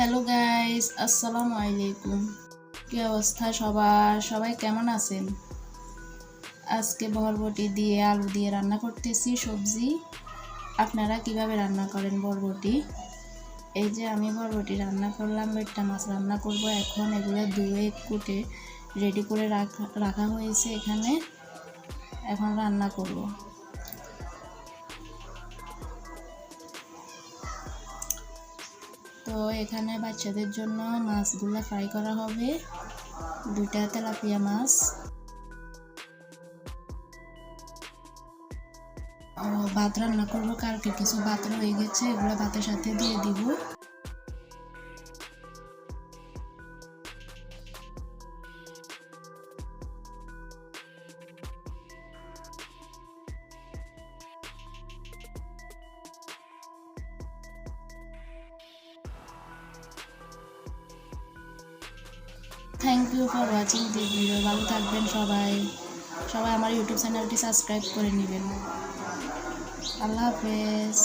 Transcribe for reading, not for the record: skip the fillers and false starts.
Hello guys, আসসালামু আলাইকুম। কি অবস্থা সবার? সবাই কেমন আছেন? আজকে বরবটি দিয়ে আলু দিয়ে রান্না করতেছি সবজি। আপনারা কিভাবে রান্না করেন বরবটি? এই যে আমি বরবটি রান্না করলাম, ভেট্টা মাছ রান্না করব। এখন এগুলো ধুয়ে কুটে রেডি করে রাখা হয়েছে এখানে। এখন রান্না করব। তো এখানে বাচ্চাদের জন্য মাছগুলো ফ্রাই করা হবে। 2টা তেলাপিয়া মাছ। ভাত রান্না করবো, কালকে কিছু ভাত রয়ে গেছে, এগুলো ভাতের সাথে দিয়ে দিব। Thank you for watching this video. ভালো থাকবেন সবাই। সবাই আমার ইউটিউব চ্যানেলটি সাবস্ক্রাইব করে নেবেন। আল্লাহ হাফেজ।